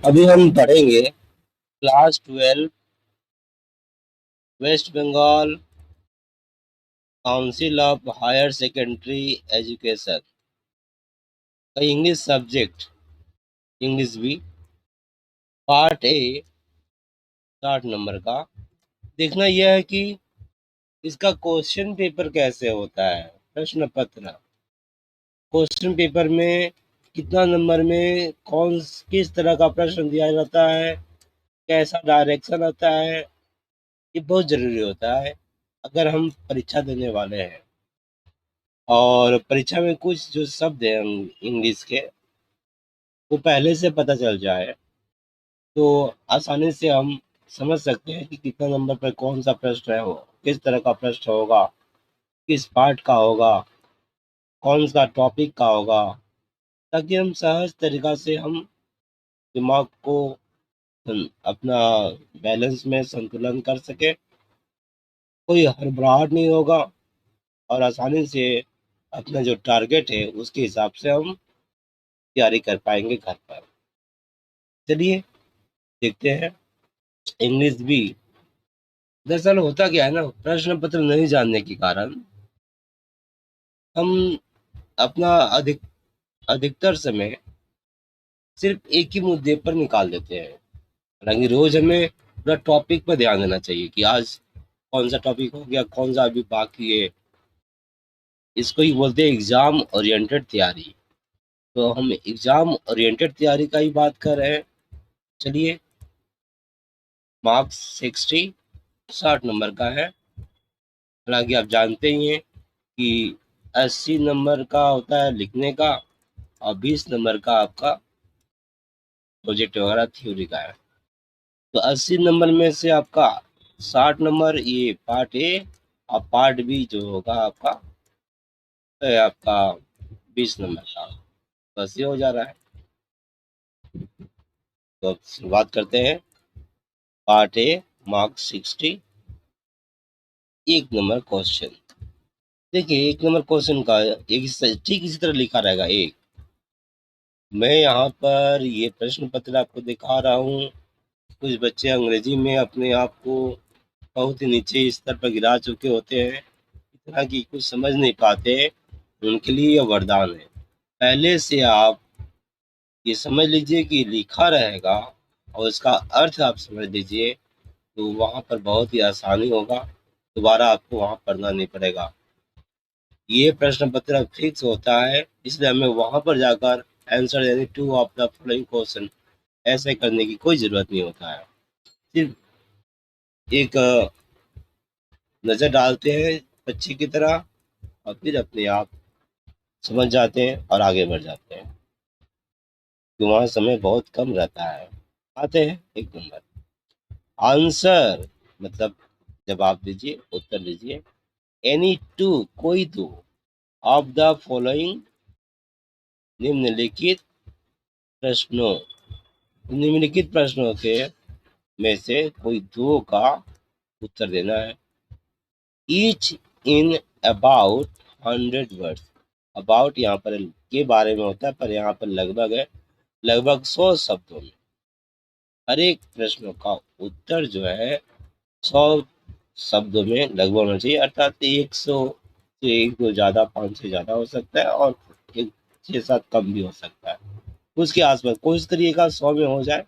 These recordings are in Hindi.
अभी हम पढ़ेंगे class 12 West Bengal council of higher secondary education का इंग्लिश सब्जेक्ट इंग्लिश भी पार्ट ए 60 नंबर का। देखना यह है कि इसका क्वेश्चन पेपर कैसे होता है। प्रश्न पत्र क्वेश्चन पेपर में कितना नंबर में किस तरह का प्रश्न दिया जाता है, कैसा डायरेक्शन आता है, ये बहुत जरूरी होता है अगर हम परीक्षा देने वाले हैं। और परीक्षा में कुछ जो शब्द हैं इंग्लिश के वो पहले से पता चल जाए तो आसानी से हम समझ सकते हैं कि कितना नंबर पर कौन सा प्रश्न है, वो किस तरह का प्रश्न होगा, किस पार्ट का होगा, कौन सा टॉपिक का होगा, ताकि हम सहज तरीका से हम दिमाग को अपना बैलेंस में संतुलन कर सके, कोई हड़बड़ाहट नहीं होगा और आसानी से अपना जो टारगेट है उसके हिसाब से हम तैयारी कर पाएंगे घर पर। चलिए देखते हैं इंग्लिश भी। दरअसल होता क्या है ना, प्रश्न पत्र नहीं जानने के कारण हम अपना अधिकतर समय सिर्फ एक ही मुद्दे पर निकाल देते हैं। हालांकि रोज हमें पूरा टॉपिक पर ध्यान देना चाहिए कि आज कौन सा टॉपिक हो गया, कौन सा अभी बाकी है। इसको ही बोलते हैं एग्जाम ओरिएंटेड तैयारी। तो हम एग्जाम ओरिएंटेड तैयारी का ही बात कर रहे हैं। चलिए, मार्क्स 60 नंबर का है। हालांकि आप जानते ही हैं कि 80 नंबर का होता है लिखने का और 20 नंबर का आपका प्रोजेक्ट वगैरह थ्योरी का है। तो 80 नंबर में से आपका 60 नंबर ये पार्ट ए और पार्ट बी जो होगा आपका है आपका 20 नंबर का। बस ये हो जा रहा है। तो अब शुरुआत करते हैं। पार्ट ए मार्क्स 60 एक नंबर क्वेश्चन। देखिए एक नंबर क्वेश्चन का ठीक इसी तरह लिखा रहेगा एक। मैं यहाँ पर ये प्रश्न पत्र आपको दिखा रहा हूँ। कुछ बच्चे अंग्रेजी में अपने आप को बहुत ही नीचे स्तर पर गिरा चुके होते हैं, इतना कि कुछ समझ नहीं पाते। उनके लिए यह वरदान है। पहले से आप ये समझ लीजिए कि लिखा रहेगा और इसका अर्थ आप समझ लीजिए, तो वहाँ पर बहुत ही आसानी होगा। दोबारा आपको वहाँ पढ़ना नहीं पड़ेगा। ये प्रश्न पत्र फिक्स होता है, इसलिए हमें वहाँ पर जाकर आंसर यानी two of the following question ऐसे करने की कोई ज़रूरत नहीं होता है। सिर्फ एक नज़र डालते हैं बच्चे की तरह और फिर अपने आप समझ जाते हैं और आगे बढ़ जाते हैं। तो वहाँ समय बहुत कम रहता है। आते हैं एक नंबर आंसर, मतलब जवाब दीजिए, उत्तर दीजिए। एनी टू कोई दो ऑफ द फॉलोइंग निम्नलिखित प्रश्नों निम्नलिखित प्रश्नों के में से कोई दो का उत्तर देना है। Each in about 100 words. About यहाँ पर के बारे में होता है, पर यहाँ पर लगभग है, लगभग 100 शब्दों में। हर एक प्रश्न का उत्तर जो है 100 शब्दों में लगभग होना चाहिए। अर्थात 100 से एक दो ज़्यादा, 5 से ज़्यादा हो सकता है और एक 6-7 कम भी हो सकता है। उसके आसपास कोई तरीके 100 में हो जाए,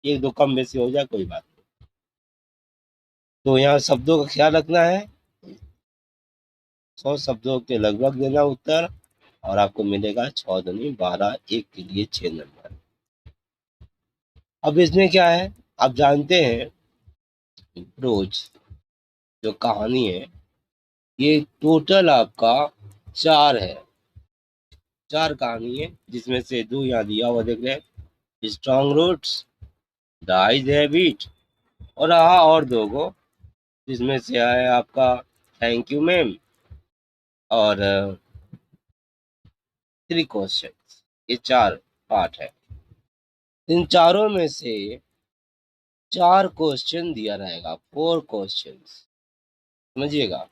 एक दो कम बेसी हो जाए, कोई बात नहीं। तो यहाँ शब्दों का ख्याल रखना है। 100 शब्दों के लगभग देना उत्तर और आपको मिलेगा 6 दूनी 12, एक के लिए 6 नंबर। अब इसमें क्या है, आप जानते हैं प्रोज जो कहानी है ये टोटल आपका 4 है। 4 कहानी है जिसमें से 2 यहाँ दिया हुआ देख रहे हैं, strong roots, the eyes have it, और हाँ और 2 को जिसमें से है आपका थैंक यू मैम और 3 क्वेश्चन। ये 4 पार्ट है। इन चारों में से 4 क्वेश्चन दिया रहेगा, 4 क्वेश्चन, समझिएगा।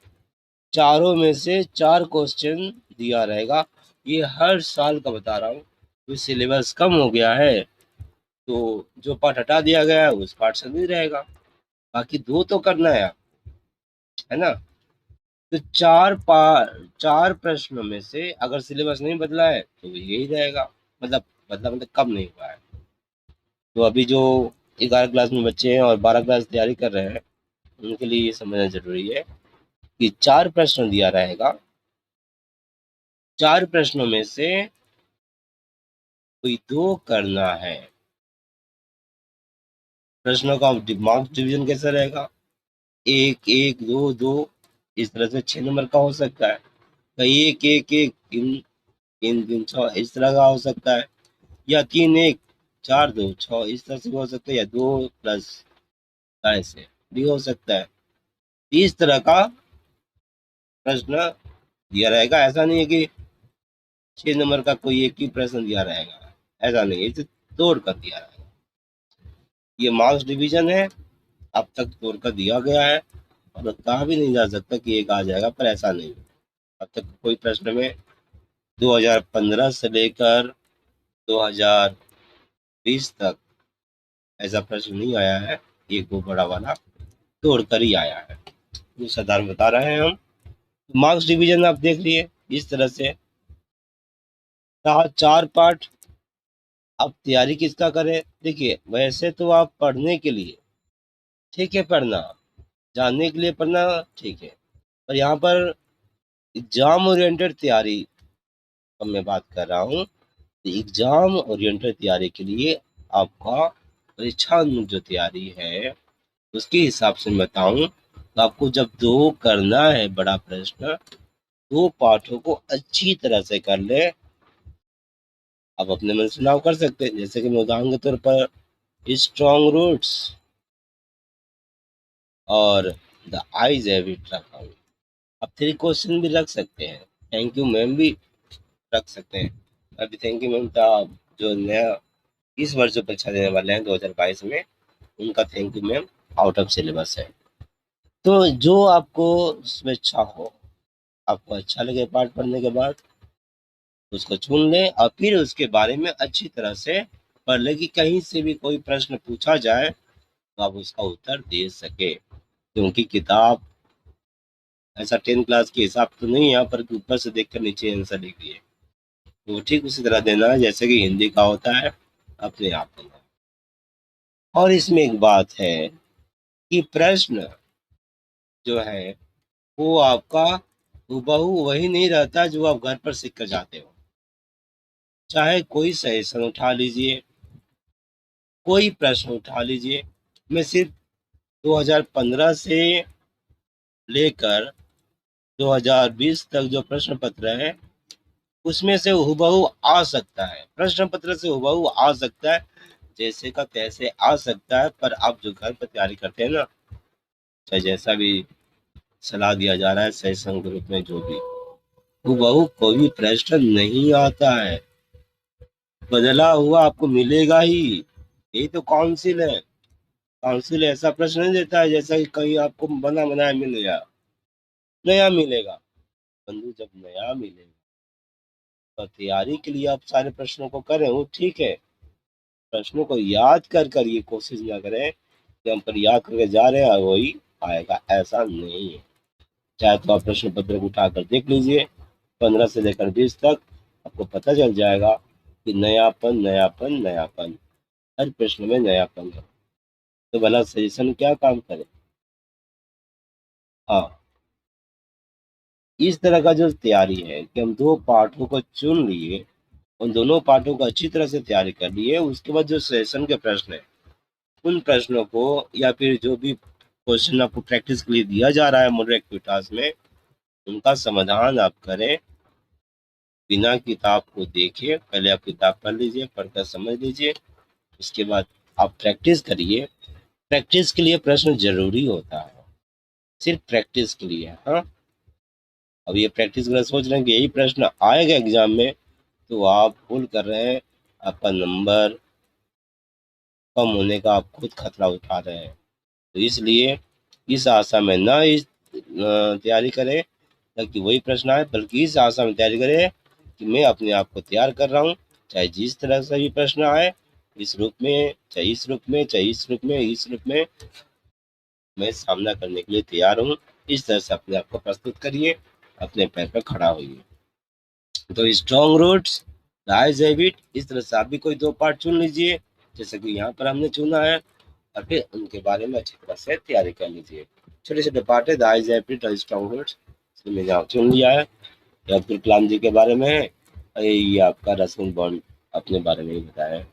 चारों में से 4 क्वेश्चन दिया रहेगा। ये हर साल का बता रहा हूँ। सिलेबस कम हो गया है तो जो पार्ट हटा दिया गया है उस पार्ट से नहीं रहेगा, बाकी दो तो करना है ना। तो चार प्रश्नों में से अगर सिलेबस नहीं बदला है तो यही रहेगा, मतलब कम नहीं हुआ है। तो अभी जो 11 क्लास में बच्चे हैं और 12 क्लास तैयारी कर रहे हैं उनके लिए ये समझना जरूरी है कि चार प्रश्न दिया रहेगा, चार प्रश्नों में से कोई दो करना है। प्रश्नों का मार्क्स डिवीजन कैसा रहेगा, एक एक दो दो, इस तरह से 6 नंबर का हो सकता है। कहीं एक एक एक तीन तीन तीन छः इस तरह का हो सकता है, या तीन एक चार दो छः इस तरह से भी हो सकता है, या दो प्लस ऐसे भी हो सकता है। इस तरह का प्रश्न दिया रहेगा। ऐसा नहीं है कि 6 नंबर का कोई एक ही प्रश्न दिया रहेगा, ऐसा नहीं है, इसे तोड़ कर दिया रहेगा। ये मार्क्स डिवीजन है, अब तक तोड़ कर दिया गया है और कहा भी नहीं जा सकता कि एक आ जाएगा, पर ऐसा नहीं है। अब तक कोई प्रश्न में 2015 से लेकर 2020 तक ऐसा प्रश्न नहीं आया है, एक वो बड़ा वाला तोड़ कर ही आया है। ये साधारण बता रहे हैं हम। मार्क्स डिवीजन आप देख लिए इस तरह से रहा, चार पार्ट। अब तैयारी किसका करें, देखिए वैसे तो आप पढ़ने के लिए ठीक है, पढ़ना जानने के लिए पढ़ना ठीक है, पर यहाँ पर एग्जाम ओरिएंटेड तैयारी का मैं बात कर रहा हूँ। एग्जाम ओरिएंटेड तैयारी के लिए आपका परीक्षा जो तैयारी है उसके हिसाब से मैं बताऊं तो आपको जब दो करना है बड़ा प्रश्न, दो पाठों को अच्छी तरह से कर ले। आप अपने मन से चुनाव कर सकते हैं, जैसे कि मैं उदाहरण के तौर पर स्ट्रॉन्ग रूट्स और द आईज हैव इट रखा हूँ। आप 3 क्वेश्चन भी रख सकते हैं, थैंक यू मैम भी रख सकते हैं। अभी थैंक यू मैम का जो नया इस वर्ष जो परीक्षा देने वाले हैं 2022 में, उनका thank you ma'am out of syllabus है। तो जो आपको उसमें इच्छा हो, आपको अच्छा लगे पाठ पढ़ने के बाद, उसको चुन लें और फिर उसके बारे में अच्छी तरह से पढ़ लें कि कहीं से भी कोई प्रश्न पूछा जाए तो आप उसका उत्तर दे सके। क्योंकि किताब ऐसा 10 क्लास के हिसाब तो नहीं है यहाँ पर ऊपर से देखकर नीचे आंसर लिख दिए, तो ठीक उसी तरह देना है जैसे कि हिंदी का होता है, अपने आप देना है। और इसमें एक बात है कि प्रश्न जो है वो आपका हूबहू वही नहीं रहता जो आप घर पर सीख कर जाते हो। चाहे कोई सजेशन उठा लीजिए, कोई प्रश्न उठा लीजिए, मैं सिर्फ 2015 से लेकर 2020 तक जो प्रश्न पत्र है उसमें से हूबहू आ सकता है, प्रश्न पत्र से हूबहू आ सकता है, जैसे का तैसे आ सकता है। पर आप जो घर पर तैयारी करते हैं ना, चाहे जैसा भी सलाह दिया जा रहा है सजेशन के रूप में, जो भी हूबहू कोई भी प्रश्न नहीं आता है, बदला हुआ आपको मिलेगा ही। यही तो काउंसिल है। काउंसिल ऐसा प्रश्न नहीं देता है जैसा कि कहीं आपको बना बनाया मिल गया, नया मिलेगा। बंधु जब नया मिलेगा तो तैयारी के लिए आप सारे प्रश्नों को करें वो ठीक है, प्रश्नों को याद कर कर ये कोशिश ना करें कि हम पर याद करके जा रहे हैं और वही आएगा, ऐसा नहीं है। चाहे तो आप प्रश्न पत्र को उठाकर देख लीजिए 15 से लेकर 20 तक, आपको पता चल जाएगा कि नयापन नयापन नयापन, हर प्रश्न में नयापन है। तो भला सजेशन क्या काम करे। हाँ, इस तरह का जो तैयारी है कि हम दो पाठों को चुन लिए, उन दोनों पाठों को अच्छी तरह से तैयारी कर लिए, उसके बाद जो सेशन के प्रश्न है उन प्रश्नों को या फिर जो भी क्वेश्चन आपको प्रैक्टिस के लिए दिया जा रहा है मॉडल एक्टिविटाज में, उनका समाधान आप करें बिना किताब को देखे। पहले आप किताब पढ़ लीजिए, पढ़कर समझ लीजिए, उसके बाद आप प्रैक्टिस करिए। प्रैक्टिस के लिए प्रश्न जरूरी होता है, सिर्फ प्रैक्टिस के लिए। हाँ, अब ये प्रैक्टिस कर सोच रहे हैं कि यही प्रश्न आएगा एग्जाम में, तो आप भूल कर रहे हैं, आपका नंबर कम होने का आप खुद खतरा उठा रहे हैं। तो इसलिए इस आशा में ना इस तैयारी करें ताकि वही प्रश्न आए, बल्कि इस आशा में तैयारी करें कि मैं अपने आप को तैयार कर रहा हूँ, चाहे जिस तरह से भी प्रश्न आए इस रूप में, चाहे इस रूप में, चाहे इस रूप में, इस रूप में, मैं सामना करने के लिए तैयार हूँ। इस तरह से अपने आप को प्रस्तुत करिए, अपने पैर पर खड़ा होइए। तो स्ट्रॉन्ग रूट्स, राइज हैबिट, इस तरह से आप भी कोई 2 पार्ट चुन लीजिए, जैसे कि यहाँ पर हमने चुना है, और फिर उनके बारे में अच्छी तरह से तैयारी कर लीजिए। छोटे छोटे पार्ट है, राइज हैबिट और स्ट्रॉन्ग रूट्स, इसमें मैंने यहाँ चुन लिया है। ये अब्दुल कलाम जी के बारे में है, और ये आपका रसूल बॉन्ड अपने बारे में ही बताया है।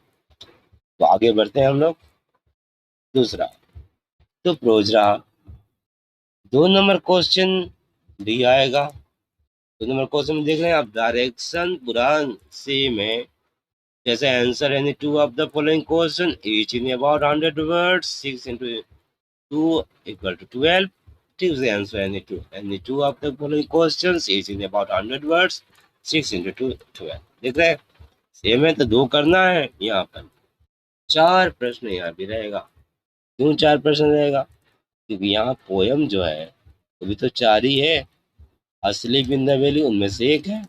तो आगे बढ़ते हैं हम लोग। दूसरा तो प्रोज रहा, 2 नंबर क्वेश्चन भी आएगा। 2 नंबर क्वेश्चन में देख रहे हैं आप, डायरेक्शन पुरान सेम है, जैसे answer any 2 of the following question each in about 100 words, 6 into 2 equal to 12. Choose the answer any two of the following questions each in about 100 words, 6 into 2 12. देख रहे हैं सेम है तो 2 करना है। यहाँ पर 4 प्रश्न यहाँ भी रहेगा। क्यों 4 प्रश्न रहेगा? क्योंकि यहाँ पोयम जो है वो भी तो 4 ही है। असलीफ इन द वैली उनमें से एक है,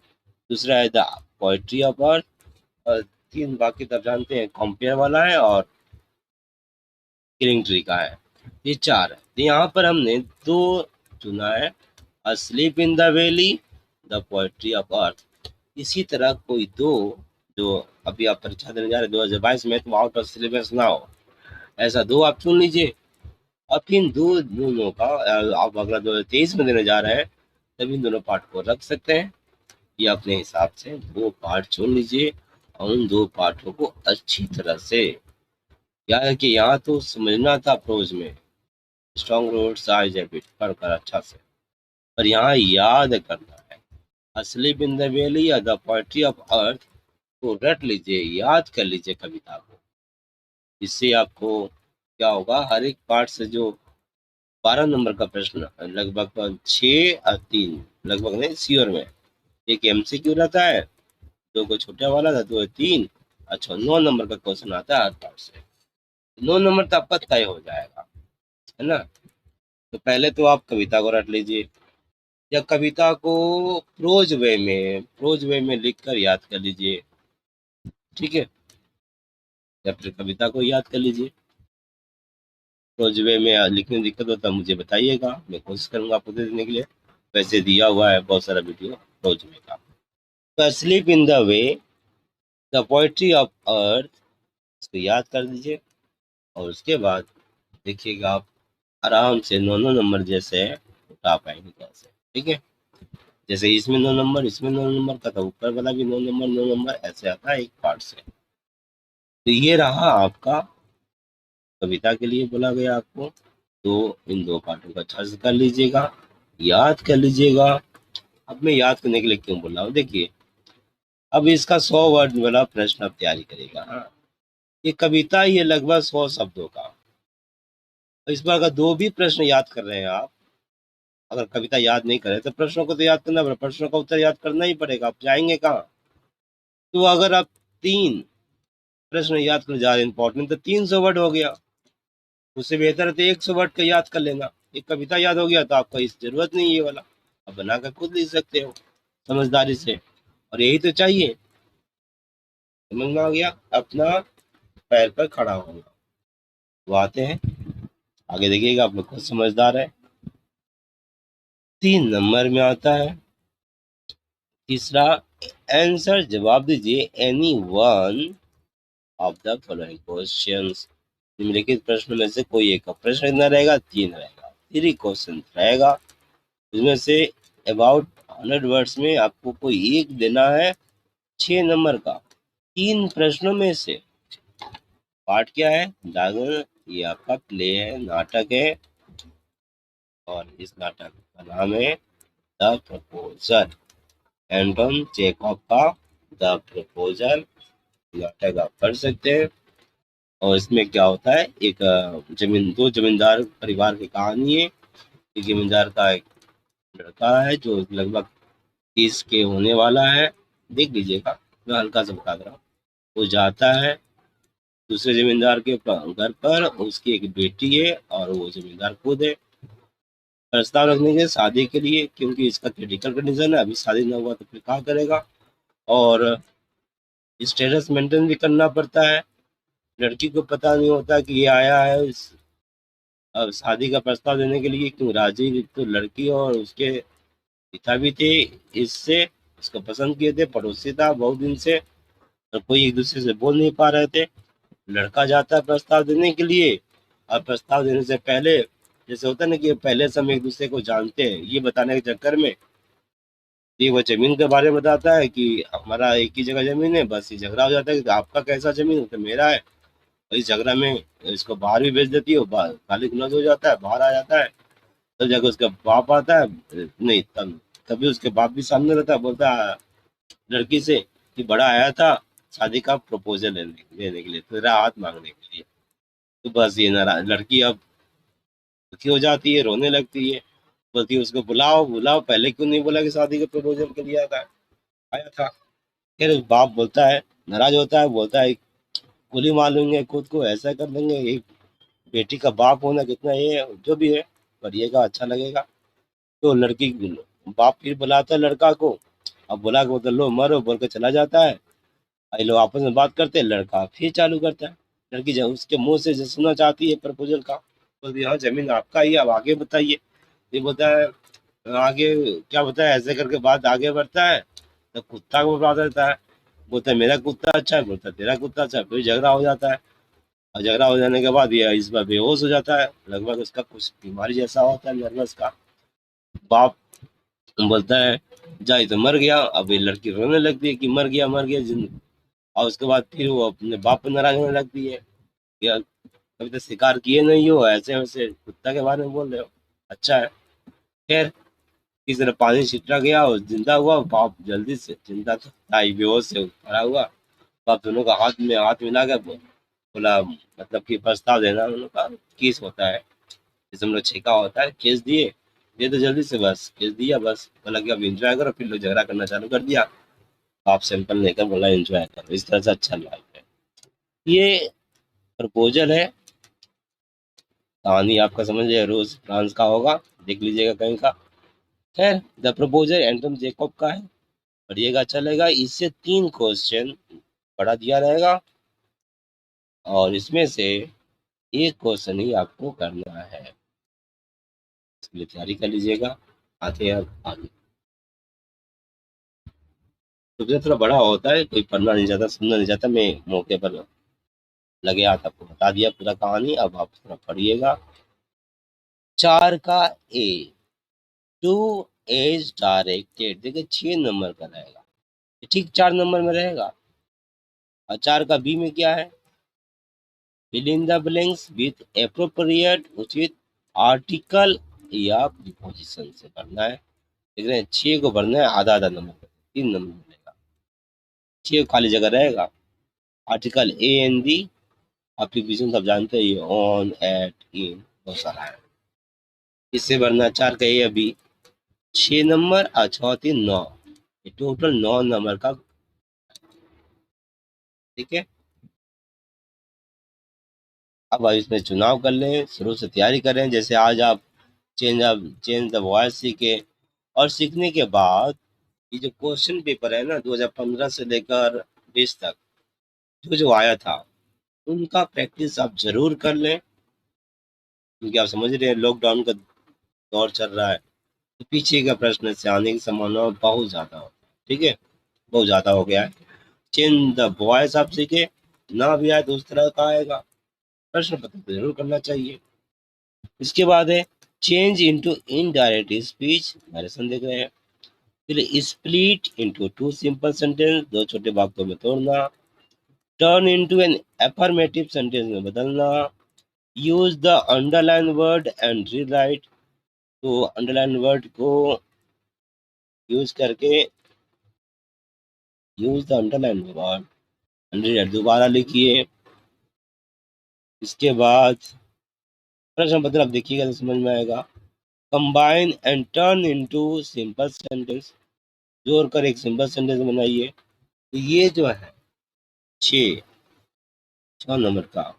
दूसरा है द पोएट्री ऑफ अर्थ, और 3 बाकी तो आप जानते हैं कंपेयर वाला है और किलिंग ट्री का है। ये 4 है। तो यहाँ पर हमने 2 चुना है, asleep in the valley, the poetry of earth. इसी तरह कोई 2 जो अभी आप परीक्षा देने जा रहे 2022 में, तो आउट ऑफ सिलेबस ना हो, ऐसा 2 आप चुन लीजिए। अब इन दोनों का आप अगर 2023 में देने जा रहे हैं तब इन दोनों पार्ट को रख सकते हैं, या अपने हिसाब से 2 पार्ट चुन लीजिए और उन 2 पार्टों को अच्छी तरह से याद, कि यहाँ तो समझना था प्रोज में स्ट्रॉन्ग रूट साइज हैबिट कर अच्छा से, पर यहाँ याद करना है। असली इन द वैली या द पोएट्री ऑफ अर्थ को रट लीजिए, याद कर लीजिए कविता को। इससे आपको क्या होगा, हर एक पार्ट से जो 12 नंबर का प्रश्न लगभग 6 और 3 लगभग नहीं श्योर में, एक एमसीक्यू रहता है, 2 को छोटा वाला था, 2 3, अच्छा 9 नंबर का क्वेश्चन आता है हर पार्ट से। 9 नंबर तो आपका तय हो जाएगा, है ना। तो पहले तो आप कविता को रट लीजिए, या कविता को प्रोज वे में लिख कर याद कर लीजिए, ठीक है। या फिर कविता को याद कर लीजिए। प्रोज वे में लिखने में दिक्कत होता है मुझे बताइएगा, मैं कोशिश करूंगा आपको दे देने के लिए। वैसे दिया हुआ है बहुत सारा वीडियो प्रोज वे का। तो sleep in the way, the poetry of earth, इसको याद कर दीजिए, और उसके बाद देखिएगा आप आराम से 9 नंबर जैसे उठा पाएंगे कैसे, ठीक है। जैसे इसमें 9 नंबर, इसमें 9 नंबर का, तो ऊपर वाला भी 9 नंबर 9 नंबर ऐसे आता है एक पार्ट से। तो ये रहा आपका कविता के लिए बोला गया आपको। तो इन 2 पार्टों का अच्छे से कर लीजिएगा, याद कर लीजिएगा। अब मैं याद करने के लिए क्यों बोल रहा हूँ, देखिए अब इसका 100 वर्ड वाला प्रश्न आप तैयारी करेगा। हाँ, ये कविता ही है लगभग 100 शब्दों का। इस पर अगर 2 भी प्रश्न याद कर रहे हैं आप, अगर कविता याद नहीं करे तो प्रश्नों को तो याद करना पड़ेगा, प्रश्नों का उत्तर याद करना ही पड़ेगा, आप जाएंगे कहाँ। तो अगर आप 3 प्रश्न याद करना ज्यादा इंपॉर्टेंट, तो 300 वर्ड हो गया, उससे बेहतर है तो 100 वर्ड का याद कर लेना। एक कविता याद हो गया तो आपको इस जरूरत नहीं ये वाला, आप बनाकर खुद लिख सकते हो समझदारी से, और यही तो चाहिए। समझ में आ गया, अपना पैर पर खड़ा होगा। वो आते हैं आगे, देखिएगा आप लोग खुद समझदार है। 3 नंबर में आता है तीसरा, आंसर जवाब दीजिए any one of the following questions. निम्नलिखित प्रश्न में से कोई एक प्रश्न कितना रहेगा, 3 रहेगा, 3 क्वेश्चन रहेगा। उसमें से अबाउट 100 वर्ड्स में आपको कोई एक देना है 6 नंबर का। 3 प्रश्नों में से पार्ट क्या है, जागरण, ये आपका प्ले है, नाटक है, और इस नाटक का नाम है द प्रपोजल, एंटोन चेखव का द प्रपोजल नाटक आप पढ़ सकते हैं। और इसमें क्या होता है, एक 2 जमींदार परिवार की कहानी है। एक जमींदार का एक लड़का है जो लगभग 30 के होने वाला है, देख लीजिएगा, मैं हल्का सा बता रहा हूँ। वो जाता है दूसरे जमींदार के घर पर, उसकी एक बेटी है और वो जमींदार खुद है। प्रस्ताव रखने के शादी के लिए, क्योंकि इसका क्रिटिकल कंडीशन है, अभी शादी ना हुआ तो फिर क्या करेगा, और स्टेटस मेंटेन भी करना पड़ता है। लड़की को पता नहीं होता कि ये आया है अब शादी का प्रस्ताव देने के लिए, क्यों राजी तो लड़की और उसके पिता भी थे, इससे उसको पसंद किए थे, पड़ोसी था बहुत दिन से, और कोई एक दूसरे से बोल नहीं पा रहे थे। लड़का जाता है प्रस्ताव देने के लिए, और प्रस्ताव देने से पहले जैसे होता है ना कि पहले से हम एक दूसरे को जानते हैं, ये बताने के चक्कर में ये वो जमीन के बारे में बताता है कि हमारा एक ही जगह जमीन है, बस ये झगड़ा हो जाता है कि आपका कैसा जमीन है, तो मेरा है। और इस झगड़ा में इसको बाहर भी भेज देती है, गाली गलौज हो जाता है, बाहर आ जाता है। तब जाकर उसका बाप आता है, नहीं तभी उसके बाप भी सामने रहता है, बोलता है लड़की से कि बड़ा आया था शादी का प्रपोजल लेने के लिए, तेरा हाथ मांगने के लिए। तो बस ये नाराज लड़की अब दुखी हो जाती है, रोने लगती है, बोलती है उसको बुलाओ बुलाओ, पहले क्यों नहीं बोला कि शादी के प्रपोजल के लिए आया था। फिर बाप बोलता है, नाराज होता है, बोलता है गोली मार लेंगे खुद को, ऐसा कर देंगे, एक बेटी का बाप होना कितना ये है, जो भी है करिएगा, अच्छा लगेगा। तो लड़की बाप फिर बुलाता है लड़का को, अब बुला के बोलते लो मरो बोल के चला जाता है। आई लोग आपस में बात करते हैं, लड़का फिर चालू करता है। लड़की जब उसके मुंह से जो सुनना चाहती है प्रपोजल का, बोलती है हाँ जमीन आपका ही है, अब आगे बताइए। ये बोलता है आगे क्या बताया, ऐसे करके बात आगे बढ़ता है। तो कुत्ता को बता देता है, बोलता है मेरा कुत्ता अच्छा है, बोलता है तेरा कुत्ता अच्छा है, फिर झगड़ा हो जाता है। और झगड़ा हो जाने के बाद ये इस बार बेहोश हो जाता है, लगभग उसका कुछ बीमारी जैसा होता है, नर्वस का। बाप बोलता है जा ये तो मर गया। अब ये लड़की रोने लगती है कि मर गया जिंदगी। और उसके बाद फिर वो अपने बाप पर नाराज होने लगती है कि यार कभी तो शिकार किए नहीं हो, ऐसे वैसे कुत्ता के बारे में बोल रहे हो, अच्छा है। खैर किसी तरह पानी छिटा गया और जिंदा हुआ, बाप जल्दी से जिंदा तो था ही, बेहोश से खड़ा हुआ। बाप दोनों का हाथ मिला के बोला मतलब कि प्रस्ताव देना, उनका केस होता है जैसे हम लोग छेका होता है, केस दिए, दे दो जल्दी से, बस केस दिया, बस बोला कि अब एंजॉय करो, फिर लोग झगड़ा करना चालू कर दिया। आप सैंपल लेकर बोला एंजॉय करो, इस तरह से अच्छा लाइफ है। ये प्रपोजल है, कहानी आपका समझ लिया, रोज फ्रांस का होगा, देख लीजिएगा कहीं का। खैर द प्रपोजल एंटम जेकब का है, पढ़िएगा, चलेगा। इससे 3 क्वेश्चन पढ़ा दिया रहेगा, और इसमें से एक क्वेश्चन ही आपको करना है, इसके लिए तैयारी कर लीजिएगा। आते हैं अब आगे। तो थोड़ा बड़ा होता है, कोई पढ़ना नहीं चाहता, सुनना नहीं चाहता, मैं मौके पर लगे हाथ आपको बता दिया पूरा कहानी, अब आप थोड़ा पढ़िएगा। 4 का ए, टू एज डायरेक्टेड, देखिए 6 नंबर का रहेगा, ठीक 4 नंबर में रहेगा। और 4 का बी में क्या है, fill in the blanks with appropriate उचित आर्टिकल या प्रीपोजिशन से भरना है। देख रहे हैं 6 को भरना है आधा आधा नंबर का, 3 नंबर मिलेगा, 6 खाली जगह रहेगा। आर्टिकल ए एन डी, आप प्रीपोजिशन सब जानते हैं, ये ऑन एट इन बहुत सारा है, इससे भरना 4 का ए अभी 6 नंबर और 6 3 9, ये टोटल 9 नंबर का। ठीक है, अब आप इसमें चुनाव कर लें, शुरू से तैयारी करें, जैसे आज आप चेंज द वॉइस सीखे, और सीखने के बाद ये जो क्वेश्चन पेपर है ना 2015 से लेकर 20 तक जो जो आया था, उनका प्रैक्टिस आप जरूर कर लें, क्योंकि आप समझ रहे हैं लॉकडाउन का दौर चल रहा है, तो पीछे का प्रश्न से आने की संभावना बहुत ज़्यादा होती है। ठीक है, बहुत ज़्यादा हो गया है। चेंज द वॉइस आप सीखे, ना भी आए तो उस तरह का आएगा, प्रश्न पत्र तो जरूर करना चाहिए। इसके बाद है change into indirect speech, narration देख रहे हैं। फिर स्प्लिट इनटू 2 सिंपल सेंटेंस, 2 छोटे वाक्यों में तोड़ना। Turn into an affirmative sentence में बदलना। Use the underline word and rewrite, तो अंडरलाइन वर्ड को यूज करके use the underline word and rewrite दोबारा लिखिए। इसके बाद प्रश्न पत्र आप देखिएगा तो समझ में आएगा। Combine and turn into simple sentence, जोड़ कर एक सिंपल सेंटेंस बनाइए। तो ये जो है 6 नंबर का,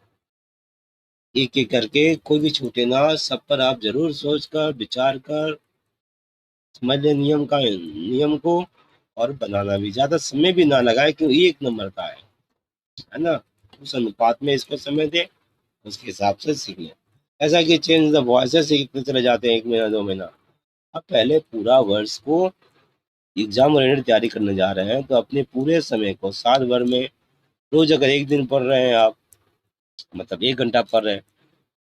एक एक करके, कोई भी छूटे ना, सब पर आप जरूर सोच कर विचार कर समझ लें नियम को, और बनाना भी ज्यादा समय भी ना लगाए, क्यों 1 नंबर का है ना। उस अनुपात में इसको समय दे, उसके हिसाब से सीख ले। ऐसा कि चेंज द वॉइस सीखते चले जाते हैं 1 महीना 2 महीना। अब पहले पूरा वर्ष को एग्जाम ओरिएंटेड तैयारी करने जा रहे हैं, तो अपने पूरे समय को साल भर में रोज अगर 1 दिन पढ़ रहे हैं आप, मतलब 1 घंटा पढ़ रहे हैं,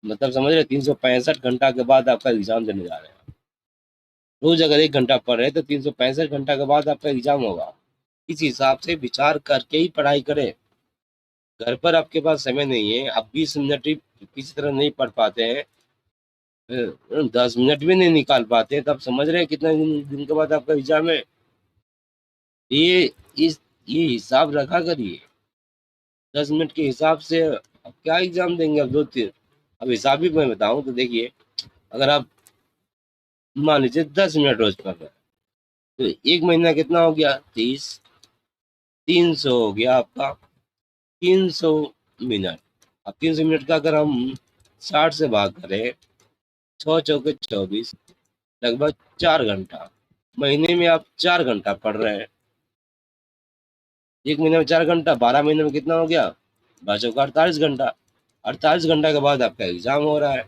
मतलब समझ रहे 365 घंटा के बाद आपका एग्जाम देने जा रहे हैं। रोज अगर 1 घंटा पढ़ रहे हैं तो 365 घंटा के बाद आपका एग्जाम होगा। इस हिसाब से विचार करके ही पढ़ाई करें। घर पर आपके पास समय नहीं है, आप 20 मिनट ही किसी तरह नहीं पढ़ पाते हैं, 10 मिनट भी नहीं निकाल पाते, तब समझ रहे हैं कितना दिन के बाद आपका एग्जाम है। ये इस ये हिसाब रखा करिए। 10 मिनट के हिसाब से अब क्या एग्जाम देंगे, अब 2 3। अब हिसाब भी मैं बताऊं तो देखिए, अगर आप मान लीजिए 10 मिनट रोज पढ़ रहे हैं, तो 1 महीना कितना हो गया, 30, 300 हो गया आपका, 300 मिनट। अब 300 मिनट का अगर हम 60 से भाग करें, 6 चौके 24, लगभग 4 घंटा। महीने में आप 4 घंटा पढ़ रहे हैं, 1 महीने में 4 घंटा, 12 महीने में कितना हो गया, 12 चौका 48 घंटा। 48 घंटा के बाद आपका एग्जाम हो रहा है।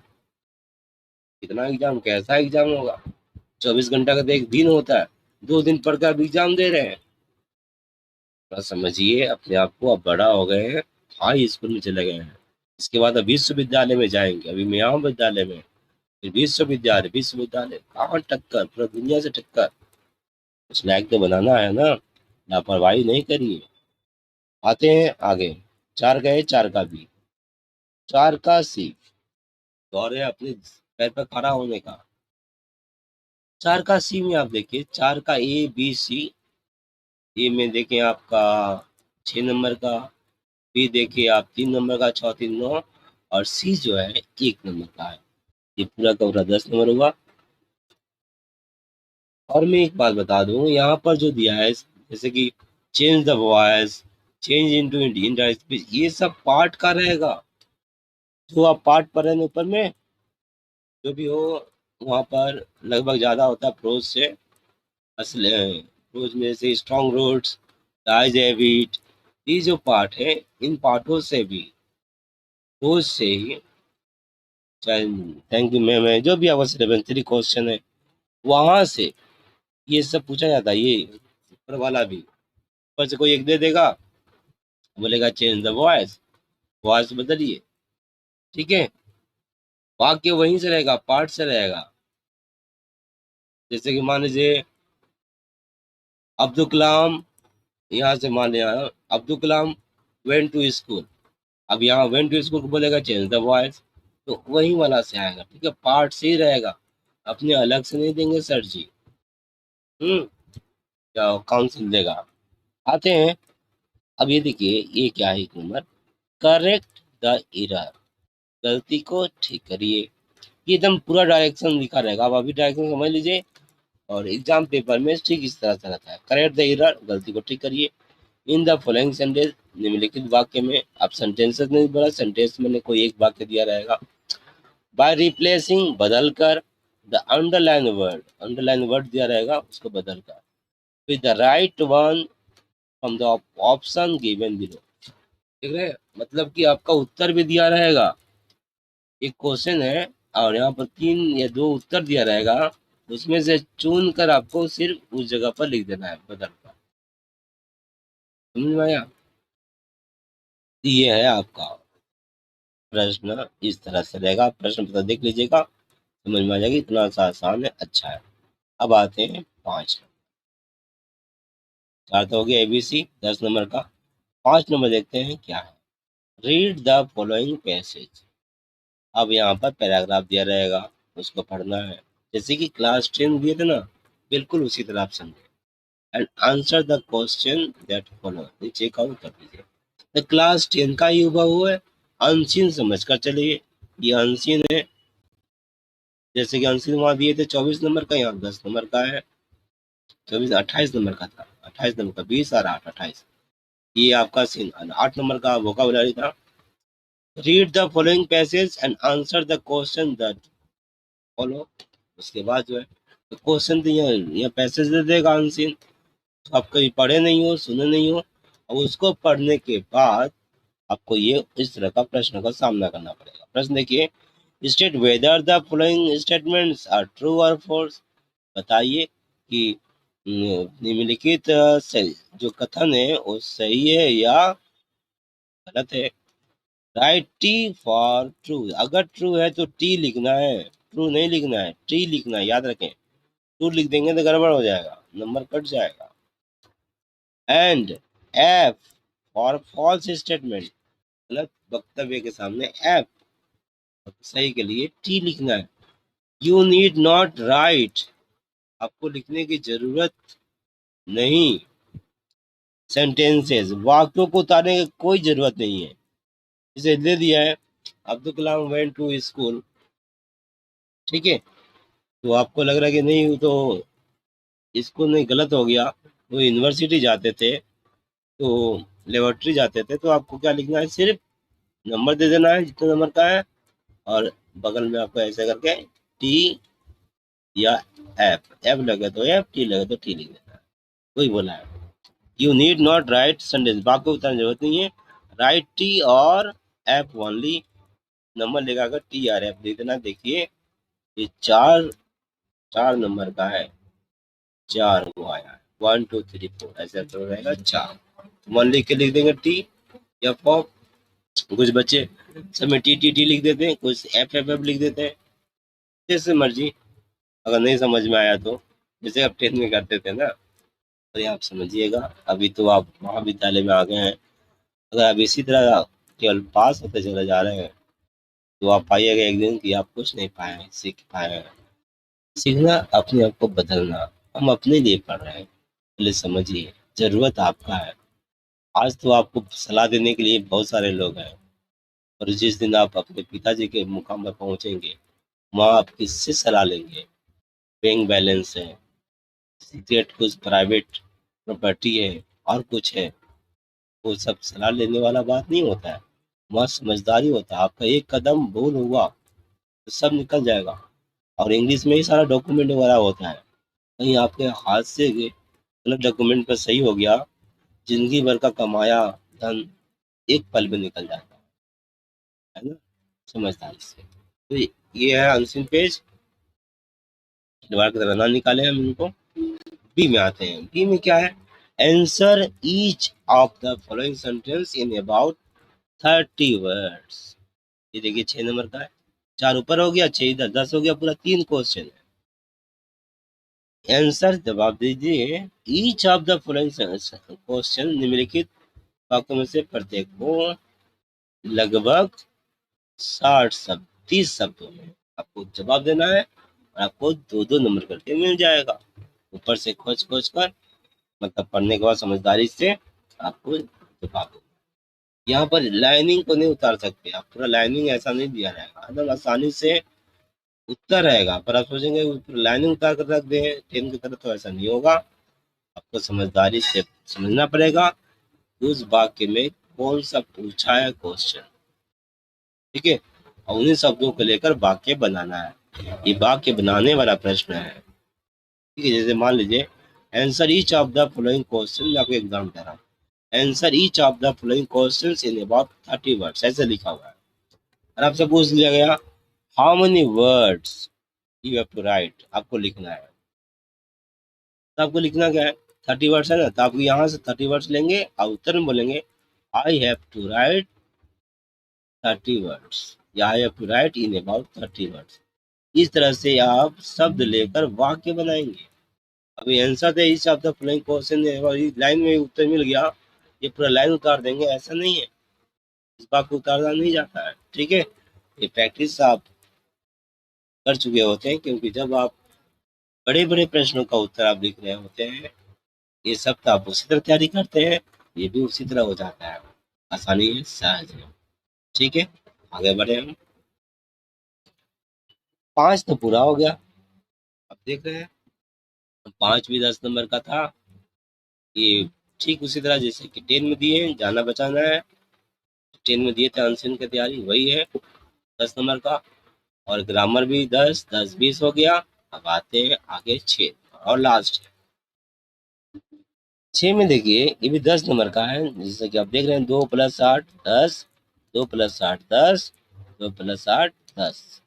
कितना एग्जाम, कैसा एग्जाम होगा, 24 घंटा का तो एक दिन होता है, 2 दिन पढ़ कर आप एग्जाम दे रहे हैं। थोड़ा समझिए अपने आप को, अब बड़ा हो गए हैं, हाई स्कूल में चले गए हैं। इसके बाद अब विश्वविद्यालय में जाएंगे, अभी मैं यहाँ विद्यालय में, फिर विश्वविद्यालय, विश्वविद्यालय कहाँ टक्कर, पूरा दुनिया से टक्कर। कुछ लायक तो बनाना है ना, लापरवाही नहीं करिए। आते हैं आगे, 4 गए, 4 का बी, 4 का सी, दौर है अपने पैर पर खड़ा होने का। 4 का सी में आप देखिए, 4 का ए बी सी, ए में देखें आपका 6 नंबर का, बी देखिए आप 3 नंबर का, 6 3 9, और सी जो है 1 नंबर का है। ये पूरा का पूरा 10 नंबर हुआ। और मैं एक बात बता दूं, यहाँ पर जो दिया है जैसे कि change the voice, change into Indian speech, ये सब पार्ट का रहेगा। जो आप पार्ट पढ़ रहे हैं ऊपर में, जो भी हो, वहाँ पर लगभग ज़्यादा होता है प्रोज से। असले प्रोज में से स्ट्रॉन्ग रूट्स, राइज हैबिट, ये जो पार्ट है, इन पार्टों से भी, प्रोज से ही, चाहे थैंक यू मैम है, जो भी आपका सिलेबस 3 क्वेश्चन है, वहाँ से ये सब पूछा जाता है। ये ऊपर वाला भी, ऊपर से कोई एक दे देगा, बोलेगा चेंज द वॉइस, वॉइस बदलिए, ठीक है, वाक्य वहीं से रहेगा, पार्ट से रहेगा। जैसे कि मान लीजिए अब्दुल कलाम, यहाँ से मान लिया Abdul Kalam went to school, अब यहाँ वेंट टू स्कूल को बोलेगा चेंज द वॉइस, तो वही वाला से आएगा, ठीक है, पार्ट से ही रहेगा, अपने अलग से नहीं देंगे सर जी। क्या काउंसिल देगा। आते हैं, अब ये देखिए, ये क्या है, 1 नंबर, करेक्ट द एरर, गलती को ठीक करिए। ये एकदम पूरा डायरेक्शन लिखा रहेगा, आप अभी डायरेक्शन समझ लीजिए, और एग्जाम पेपर में ठीक इस तरह से रहता है। करेक्ट द एरर, गलती को ठीक करिए। इन द फॉलोइंग सेंटेंस, निम्नलिखित वाक्य में, आप सेंटेंसेस नहीं बोला, सेंटेंस में कोई एक वाक्य दिया रहेगा। बाय रिप्लेसिंग, बदल कर, द अंडरलाइन वर्ड दिया रहेगा, उसको बदल कर, with the right one from the option given below. ठीक है, मतलब कि आपका उत्तर भी दिया रहेगा, एक क्वेश्चन है और यहाँ पर 3 या 2 उत्तर दिया रहेगा, उसमें से चुन कर आपको सिर्फ उस जगह पर लिख देना है, बदल कर। समझ में आया। ये है आपका प्रश्न, इस तरह से रहेगा। प्रश्न पता देख लीजिएगा, समझ में आ जाएगी, इतना सा आसान है, अच्छा है। अब आते हैं 5, 4 तो हो गया एबीसी 10 नंबर का। 5 नंबर देखते हैं क्या है, रीड द फॉलोइंग पैसेज। अब यहाँ पर पैराग्राफ दिया रहेगा, उसको पढ़ना है, जैसे कि क्लास 10 दिए थे ना, बिल्कुल उसी तरह आप समझे, and answer the question that follow, check out कर लीजिए। तो क्लास 10 का ही हुआ हुआ है, अनसीन समझ कर चलिए, ये अनसीन है। जैसे कि अनसीन वहाँ दिए थे 24 नंबर का, यहाँ 10 नंबर का है, 24 28 नंबर का था, 28 नंबर का, 20 और 8 28, ये आपका सीन। 8 नंबर का वोकाबुलरी था, read the following passage and answer the question that follow. उसके बाद जो है, तो क्वेश्चन तो यहाँ पैसेज दे देगा अनसीन, तो आप कभी पढ़े नहीं हो, सुने नहीं हो, और उसको पढ़ने के बाद आपको ये इस तरह का प्रश्न का सामना करना पड़ेगा। प्रश्न देखिए, state whether the following statements are true और फॉल्स। बताइए कि निम्नलिखित जो कथन है वो सही है या गलत है। Right T for true. अगर ट्रू है तो टी लिखना है, ट्रू नहीं लिखना है, टी लिखना है, याद रखें। ट्रू लिख देंगे तो गड़बड़ हो जाएगा, नंबर कट जाएगा। And F for false statement. गलत वक्तव्य के सामने एफ, सही के लिए टी लिखना है। You need not right. आपको लिखने की जरूरत नहीं। सेंटेंसेस, वाक्यों को उतारने की कोई जरूरत नहीं है। इसे दे दिया है, Abdul Kalam went to school. ठीक है, तो आपको लग रहा है कि नहीं तो स्कूल नहीं, गलत हो गया, वो यूनिवर्सिटी जाते थे, तो लेबोरेटरी जाते थे। तो आपको क्या लिखना है, सिर्फ नंबर दे देना है जितने नंबर का है, और बगल में आपको ऐसे करके टी या एफ, एफ लगे तो एफ, टी लगे तो टी लिख देना है। वही बोला है। You need not right sentence, बाकी को बताने की जरूरत नहीं है। राइट टी और एफ ओनली, नंबर लगाकर टी आर एफ लिख देना। देखिए ये चार चार नंबर का है, चार वो आया है, 1 2 3 4, ऐसा तो रहेगा चार। वन लिख के लिख देंगे टी या फॉप। कुछ बच्चे सब में टी टी टी लिख देते हैं, कुछ एफ एफ एफ लिख देते हैं, जैसे मर्जी। अगर नहीं समझ में आया तो जैसे आप 10th में करते थे ना, तो ये आप समझिएगा। अभी तो आप महाविद्यालय में आ गए हैं, अगर आप इसी तरह केवल पास होते चले जा रहे हैं तो आप पाइएगा एक दिन कि आप कुछ नहीं पाए हैं, सीख पाए हैं। सीखना अपने आप को बदलना, हम अपने लिए पढ़ रहे हैं, पहले समझिए। जरूरत आपका है। आज तो आपको सलाह देने के लिए बहुत सारे लोग हैं, और जिस दिन आप अपने पिताजी के मुकाम पर पहुंचेंगे, वहाँ आप किससे सलाह लेंगे। बैंक बैलेंस है, सीक्रेट कुछ प्राइवेट प्रॉपर्टी है, और कुछ है, वो सब सलाह लेने वाला बात नहीं होता है। वहाँ समझदारी होता है। आपका एक कदम भूल हुआ तो सब निकल जाएगा। और इंग्लिश में ही सारा डॉक्यूमेंट वगैरह होता है। कहीं आपके हाथ से गलत डॉक्यूमेंट पर सही हो गया, जिंदगी भर का कमाया धन एक पल में निकल जाता है ना, समझदारी से। तो ये है अनसीन पेज, दोबारा की तरह ना निकाले हम इनको। बी में आते हैं। बी में क्या है, answer each of the following sentence in about 30 words. ये देखिए 6 नंबर का है, 4 ऊपर हो गया, 6 इधर, 10 हो गया, पूरा 3 क्वेश्चन है। आंसर जवाब दीजिए each of the following question, निम्नलिखित वाक्यों में से प्रत्येक को लगभग 60 शब्द, 30 शब्दों में आपको जवाब देना है, और आपको 2-2 नंबर करके मिल जाएगा। ऊपर से खोज खोज कर, मतलब पढ़ने के बाद समझदारी से आपको जवाब देना। यहाँ पर लाइनिंग को नहीं उतार सकते आप, पूरा लाइनिंग ऐसा नहीं दिया रहेगा, एकदम आसानी से उत्तर रहेगा। पर आप सोचेंगे लाइनिंग उतार कर रख दे 10 की तरह, तो ऐसा नहीं होगा। आपको समझदारी से समझना पड़ेगा उस वाक्य में कौन सा पूछा है क्वेश्चन। ठीक है, और उन्हीं शब्दों को लेकर वाक्य बनाना है। ये वाक्य बनाने वाला प्रश्न है। ठीक है, जैसे मान लीजिए answer each of the following question, मैं आपको एग्जाम दे रहा हूँ। Answer each of the following questions in about 30 words, ऐसे लिखा हुआ है। और आपसे पूछ लिया गया how many words you have to write, आपको लिखना है। तो आपको लिखना क्या है, 30 वर्ड्स है ना, तो आप यहाँ से 30 वर्ड्स लेंगे और उत्तर में बोलेंगे I have to write 30 words, या I have to write in about 30 words. इस तरह से आप शब्द लेकर वाक्य बनाएंगे। अभी आंसर थे इस of the following question, line में उत्तर मिल गया, ये पूरा लाइन उतार देंगे, ऐसा नहीं है। इस बात को उतारना नहीं जाता है। ठीक है, ये प्रैक्टिस आप कर चुके होते हैं, क्योंकि जब आप बड़े बड़े प्रश्नों का उत्तर आप लिख रहे होते हैं, ये सब तो आप उसी तरह तैयारी करते हैं, ये भी उसी तरह हो जाता है, आसानी है, सहज है। ठीक है, आगे बढ़े हम। 5 तो पूरा हो गया, अब देख रहे हैं 5 भी 10 नंबर का था। ये ठीक उसी तरह जैसे कि 10 में दिए जाना बचाना है, 10 में दिए थे अनशन की तैयारी, वही है 10 नंबर का। और ग्रामर भी 10 10 20 हो गया। अब आते हैं आगे 6 और लास्ट 6 में देखिए ये भी 10 नंबर का है, जैसे कि आप देख रहे हैं 2 + 8 10, 2 + 8 10, 2 + 8 10।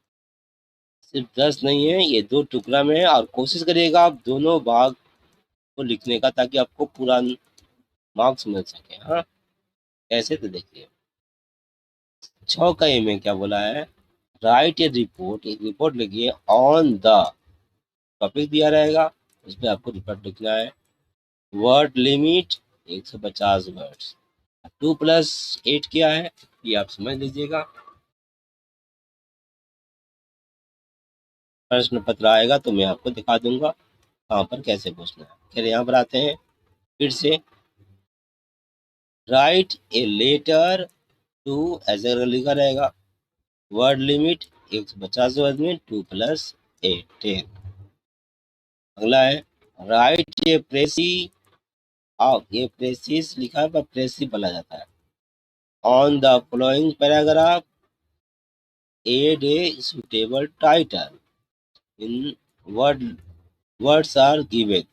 सिर्फ 10 नहीं है, ये 2 टुकड़ा में है और कोशिश करिएगा आप दोनों भाग को लिखने का, ताकि आपको पूरा मार्क्स मिल सके। हाँ, ऐसे तो देखिए 6 का ए में क्या बोला है, राइट ए रिपोर्ट, एक रिपोर्ट लिखिए ऑन द, टॉपिक दिया रहेगा उस पर आपको रिपोर्ट लिखना है। Word limit 150 words. 2 + 8 क्या है ये आप समझ लीजिएगा। प्रश्न पत्र आएगा तो मैं आपको दिखा दूंगा कहाँ पर कैसे पूछना है। फिर यहाँ पर आते हैं फिर से, राइट ए लेटर टू, ऐसे अगर लिखा रहेगा। वर्ड लिमिट 150 वर्ड में 2 + 8 10। अगला है राइट ए प्रेसी, आप ये प्रेसिस लिखा है पर प्रेसी बोला जाता है। On the following paragraph add a suitable title in word, words are given,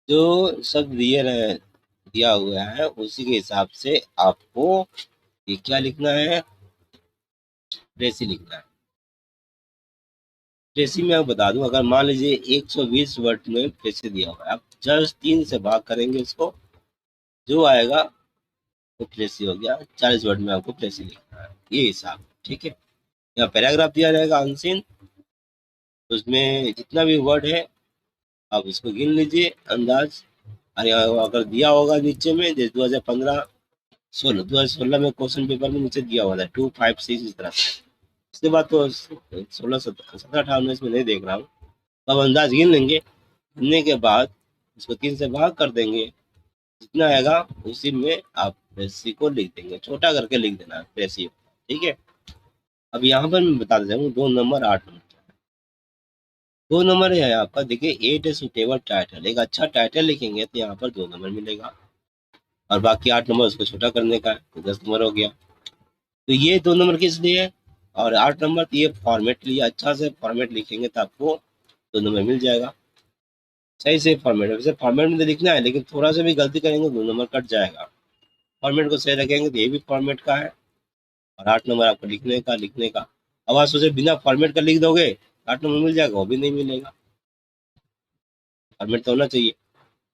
जो सब दिए रहे दिया हुआ है उसी के हिसाब से आपको ये क्या लिखना है, प्रेसी लिखना है। प्रेसी में आप बता दूं, अगर मान लीजिए 120 वर्ड में प्रेसी दिया हुआ है, आप जस्ट 3 से भाग करेंगे उसको, जो आएगा वो प्रेसी हो गया। 40 वर्ड में आपको प्रेसी लिखना है, ये हिसाब, ठीक है। यहाँ पैराग्राफ दिया जाएगा अनसीन, उसमें जितना भी वर्ड है आप उसको गिन लीजिए अंदाज। और यहाँ अगर दिया होगा नीचे में, जैसे 2016 में क्वेश्चन पेपर में नीचे दिया हुआ था 2 5 6 इस तरह से। उसके बाद तो 16 17 18 इसमें नहीं देख रहा हूँ। अब अंदाज गिन लेंगे, गिनने के बाद उसको 3 से भाग कर देंगे, जितना आएगा उसी में आप प्रेसी को लिख देंगे, छोटा करके लिख देना प्रेसी, ठीक है। अब यहाँ पर मैं बता देता हूँ 2 नंबर 8 नंबर, 2 नंबर है आपका। देखिए 8 सुटेबल टाइटल, एक अच्छा टाइटल लिखेंगे तो यहाँ पर 2 नंबर मिलेगा, और बाकी 8 नंबर उसको छोटा करने का है तो 10 नंबर हो गया। तो ये 2 नंबर किस लिए है, और 8 नंबर तो ये फॉर्मेट लिए, अच्छा से फॉर्मेट लिखेंगे तो आपको 2 नंबर मिल जाएगा। सही से फॉर्मेट, वैसे फॉर्मेट में तो लिखना है, लेकिन थोड़ा सा भी गलती करेंगे 2 नंबर कट जाएगा। फॉर्मेट को सही रखेंगे तो ये भी फॉर्मेट का है, और 8 नंबर आपको लिखने का। अब आप सोचे बिना फॉर्मेट का लिख दोगे 8 नंबर मिल जाएगा, वो भी नहीं मिलेगा, फॉर्मेट तो होना चाहिए।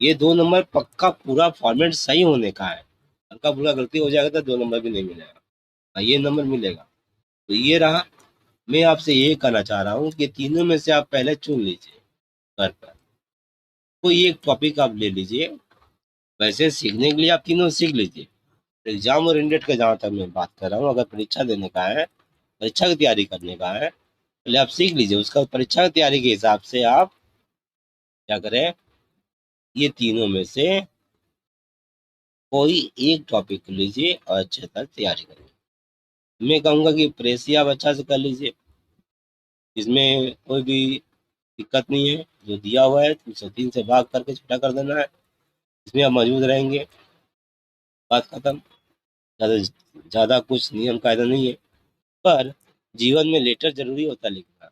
ये 2 नंबर पक्का पूरा फॉर्मेट सही होने का है, हल्का फुल्का गलती हो जाएगा तो 2 नंबर भी नहीं मिलेगा, ये नंबर मिलेगा। तो ये रहा। मैं आपसे ये कहना चाह रहा हूँ कि तीनों में से आप पहले चुन लीजिए, घर पर कोई एक टॉपिक आप ले लीजिए। वैसे सीखने के लिए आप तीनों सीख लीजिए। एग्जाम और इंडेट का जहाँ तक मैं बात कर रहा हूँ, अगर परीक्षा देने का है, परीक्षा की तैयारी करने का है, पहले आप सीख लीजिए, उसका परीक्षा की तैयारी के हिसाब से आप क्या करें, ये तीनों में से कोई एक टॉपिक लीजिए और अच्छे तक तैयारी करिए। मैं कहूँगा कि प्रेस आप अच्छा से कर लीजिए, इसमें कोई भी दिक्कत नहीं है। जो दिया हुआ है उसे 3 से भाग करके छोटा कर देना है, इसमें आप मौजूद रहेंगे, बात खत्म। ज़्यादा ज़्यादा कुछ नियम कायदा नहीं है, पर जीवन में लेटर जरूरी होता है लिखना।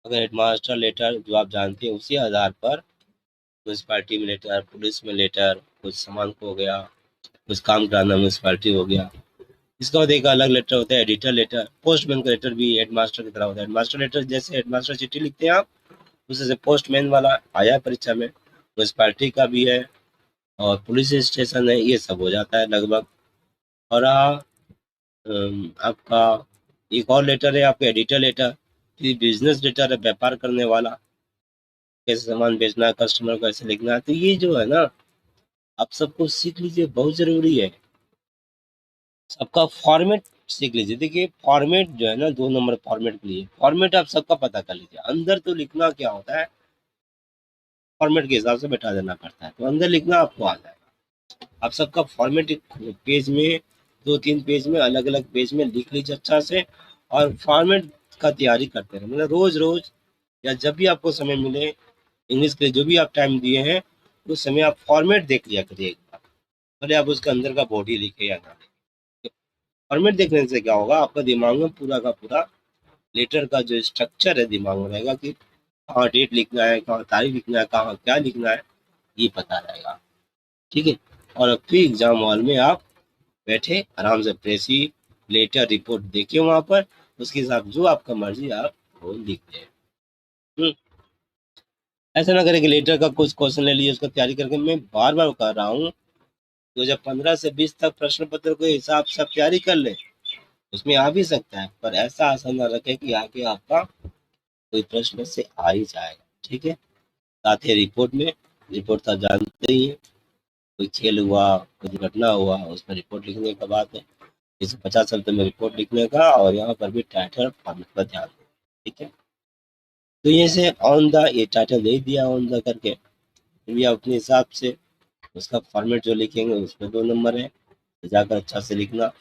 अगर हेडमास्टर लेटर जो आप जानते हैं उसी आधार पर म्यूनसिपालिटी में लेटर, पुलिस में लेटर, कुछ सामान खो हो गया, कुछ काम कराना म्यूनसिपालिटी हो गया, इसका बाद एक अलग लेटर होता है एडिटर लेटर। पोस्टमैन का लेटर भी हेडमास्टर की तरह होता है। हेडमास्टर लेटर जैसे हेडमास्टर चिट्ठी लिखते हैं आप, उसी से पोस्टमैन वाला आया है परीक्षा में, म्यूनसिपालिटी का भी है और पुलिस स्टेशन है, ये सब हो जाता है लगभग। और आपका एक और लेटर है आपका एडिटर लेटर, ये बिजनेस लेटर है, व्यापार करने वाला, कैसे सामान बेचना है, कस्टमर को कैसे लिखना है। तो ये जो है ना, आप सबको सीख लीजिए, बहुत जरूरी है। सबका फॉर्मेट सीख लीजिए। देखिए फॉर्मेट जो है ना, 2 नंबर फॉर्मेट के लिए फॉर्मेट आप सबका पता कर लीजिए। अंदर तो लिखना क्या होता है, फॉर्मेट के हिसाब से बैठा देना पड़ता है, तो अंदर लिखना आपको आ जाएगा। आप सबका फॉर्मेट एक पेज में, 2 3 पेज में, अलग अलग पेज में लिख लीजिए अच्छा से, और फॉर्मेट का तैयारी करते रहे, मतलब रोज रोज या जब भी आपको समय मिले, इंग्लिश के लिए जो भी आप टाइम दिए हैं उस समय आप फॉर्मेट देख लिया करिए एक बार, भले आप उसके अंदर का बॉडी लिखे या ना लिखे। फॉर्मेट देखने से क्या होगा, आपका दिमाग में पूरा का पूरा लेटर का जो स्ट्रक्चर है दिमाग में रहेगा कि कहाँ डेट लिखना है, कहाँ तारीख लिखना है, कहाँ क्या लिखना है, ये पता रहेगा। ठीक है। और फिर एग्जाम हॉल में आप बैठे आराम से प्रेसी लेटर रिपोर्ट देखिए वहां पर, उसके हिसाब जो आपका मर्जी आप वो लिख दें। ऐसा ना करें कि लेटर का कुछ क्वेश्चन ले लीजिए उसका तैयारी करके, मैं बार बार कर रहा हूँ 2015 से 20 तक प्रश्न पत्र के हिसाब से आप तैयारी कर ले, उसमें आ भी सकता है, पर ऐसा आशा न रखें कि आगे आपका कोई प्रश्न से आ ही जाएगा। ठीक है। साथ ही रिपोर्ट में, रिपोर्ट तो आप जानते ही हैं, कोई खेल हुआ, कोई दुर्घटना हुआ, उसमें रिपोर्ट लिखने का बात है। इसे 50 शब्द में रिपोर्ट लिखने का, और यहाँ पर भी टाइटल फॉर्मेट पर ध्यान दें। ठीक है। तो ये से ऑन द, ये टाइटल दे दिया ऑन द करके, फिर भी आप अपने हिसाब से उसका फॉर्मेट जो लिखेंगे उसमें 2 नंबर है, तो जाकर अच्छा से लिखना।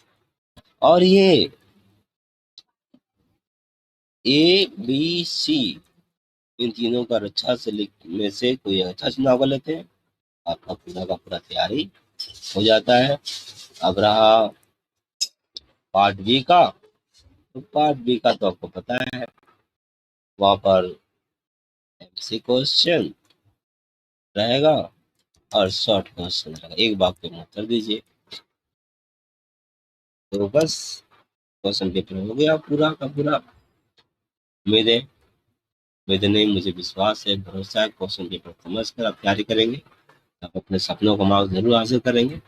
और ये ABC इन तीनों का अच्छा से लिखने से कोई अच्छा चुनाव कर लेते हैं, आपका पूरा का पूरा तैयारी हो जाता है। अब रहा पार्ट बी का, तो पार्ट बी का तो आपको पता है, वहां पर एमसी क्वेश्चन रहेगा और शॉर्ट क्वेश्चन रहेगा, एक वाक्य में उत्तर दीजिए। तो बस क्वेश्चन पेपर हो गया पूरा का पूरा। उम्मीद है, उम्मीद नहीं, मुझे विश्वास है, भरोसा है, क्वेश्चन पेपर समझ कर आप तैयारी करेंगे, आप अपने सपनों को मार्क्स जरूर हासिल करेंगे।